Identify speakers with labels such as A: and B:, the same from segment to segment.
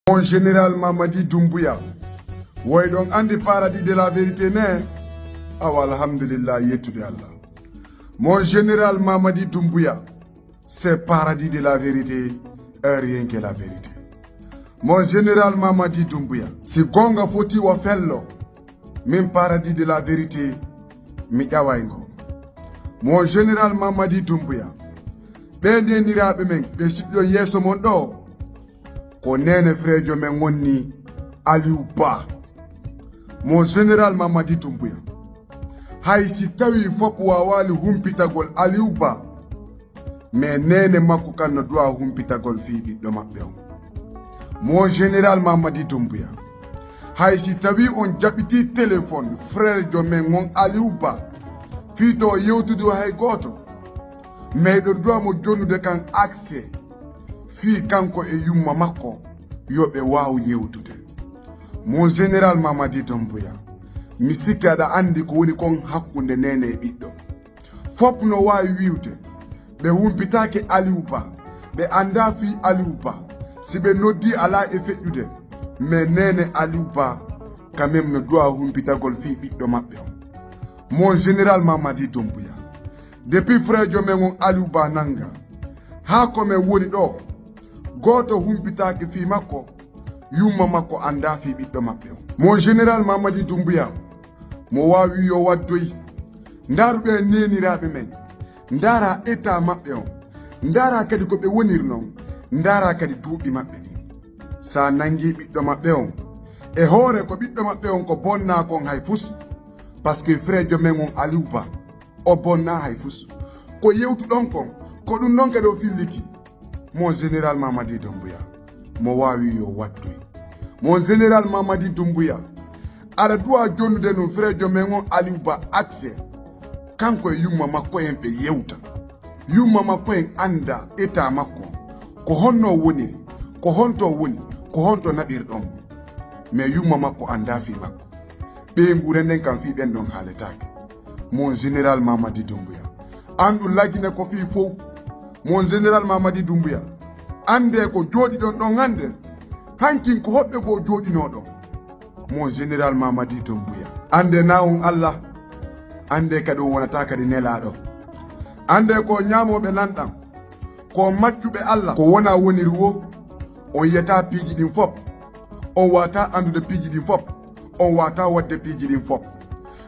A: Mon général Mamadi Doumbouya, way donc andi paradis de la vérité ne awa alhamdulillah yetude Allah. Mon général Mamadi Doumbouya, c'est paradis de la vérité et rien que la vérité. Mon général Mamadi Doumbouya, si gonga foti wa fello min paradis de la vérité mi ƴawayngo. Mon général Mamadi Doumbouya, ɓe ndeniraɓe men ɓe siɗɗo yeeso mon ɗo ko nene frejo men wonni Aliou Ba. Mon général Mamadi Doumbouya, hay si tawi fop wawali humpitagol Aliou Ba, mais nene makko kan no duwa humpitagol fi ɓiɗɗo maɓɓe on. Mon général Mamadi Doumbouya, hay si tawi on jaɓiti téléphone frère jo men on Aliou Ba fi to yewtude hay goto, mais ɗo duwa mo jonnude kan accès fi kanko e yumma makko yoɓe waw yewtude. Mon général Mamadi Doumbouya, mi sikki aɗa andi ko woni kon hakkunde nene e ɓiɗɗo. Fop no wawi wiwde ɓe humpitake Aliou Ba, ɓe anda fi Aliou Ba, si ɓe noddi ala e feƴƴude, mais nene Aliou Ba quand même no duwa humpitagol fi ɓiɗɗo maɓɓe on. Mon général Mamadi Doumbouya, depuis frère jo men on Aliou Ba nanga ha ko men woni ɗo, goto humpitake fi makko, yumma makko anda fi ɓiɗɗo maɓɓe on. Mon général Mamadi Doumbouya, mo wawi yo waddoyi ndaruɓe neniraɓe men, ndara état maɓɓe on, ndara kadi ko ɓe wonir non, ndara kadi duuɓi maɓɓe ɗi. Sa nangi ɓiɗɗo maɓɓe on e hoore ko ɓiɗɗo maɓɓe on ko bonna kon hay fus, parce que frère jo men on Aliou Ba o bonna hay fus, ko yewtuɗon kon ko ɗum non kadi o filliti. Mon général Mamadi Doumbouya, mo wawi yo waddoyi. Mon général Mamadi Doumbouya, aɗa duwa jonnude no frère jo men on Aliou Ba accès kanko e yumma makko en ɓe yewta, yumma makko en anda état makko ko honno woniri, ko honto woni, ko honto naɓirɗon, mais yumma makko anda fi makko. ɓe ngure nden kam fi ɓen ɗon haaletake. Mon général Mamadi Doumbouya, andu lagine ko fi fof. Mon général Mamadi Doumbouya, ande ko jooɗi ɗon ɗon hande hankin ko hoɓɓe go jooɗinoɗon. Mon général Mamadi Doumbouya, ande nawon Allah, ande kadi on wonata kadi nelaɗo, ande ko ñamoɓe lanɗam, ko maccuɓe Allah, ko wona woniri wo on yiyata piiji ɗin fop, on wata andude piiji ɗin fop, on wata wadde piiji ɗin fop,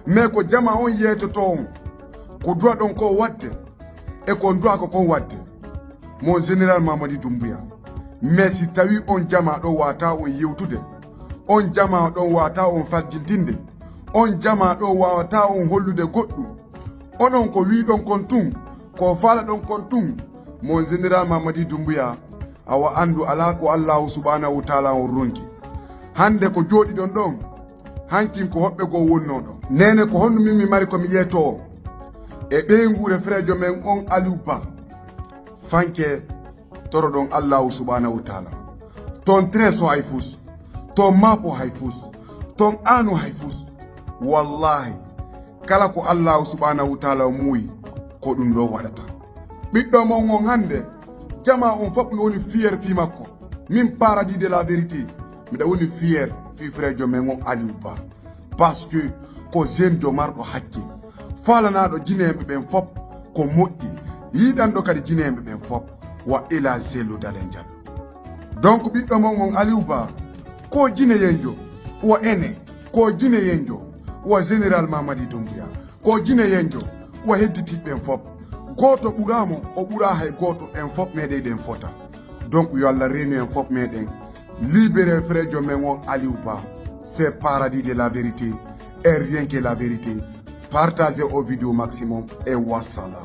A: mais ko jama on yeytoto on, ko duwa ɗon ko wadde e ko duwa ko kon wadde. Mon général Mamadi Doumbouya, mais si tawi on jama ɗo wata on yewtude, on jama ɗon wata on faljintinde, on jama ɗo wawata on hollude goɗɗum, onon ko wiɗon kon tun, ko fala ɗon kon tun. Mon général Mamadi Doumbouya, awa andu ala ko Allahu subhanahu wa ta'ala on ronki. Hande ko jooɗi ɗon ɗon hankin ko hoɓɓe go wonnoɗo, nene ko honno min mi mari komi yeeto e ɓeygure frère jo men on Aliou Ba, fanke toroɗon Allahu subhanahu wa ta'ala, ton treso hay fus, ton mapo hay fus, ton anu hay fus. Wallahi kala ko Allahu subhanahu wa ta'ala muuyi ko ɗum ɗo waɗata. ɓiɗɗo mon on hande jama on fop no woni fier fi makko, min paradis de la vérité miɗa woni fier fi frère jo men on Aliou Ba, parce que ko jeune jo marɗo hakke, falanaɗo jineɓe ɓen fop ko moƴƴi, yiɗanɗo kadi jineɓe ɓen fop wa ila zelo dale jallo. Donc ɓiɗɗo mon on Aliou Ba, ko jineyenjo wo ene, ko jineyenjo wo général Mamadi Doumbouya, ko jineyenjo wo hedditiɓɓen fop, goto ɓuramo o ɓura hay goto, en fop meɗeɗen fota. Donc yo Allah reenu en fop meɗen libéré frère jo men on Aliou Ba, c'est paradis de la vérité et rien que la vérité. Partagez au vidéo maximum et wassalam.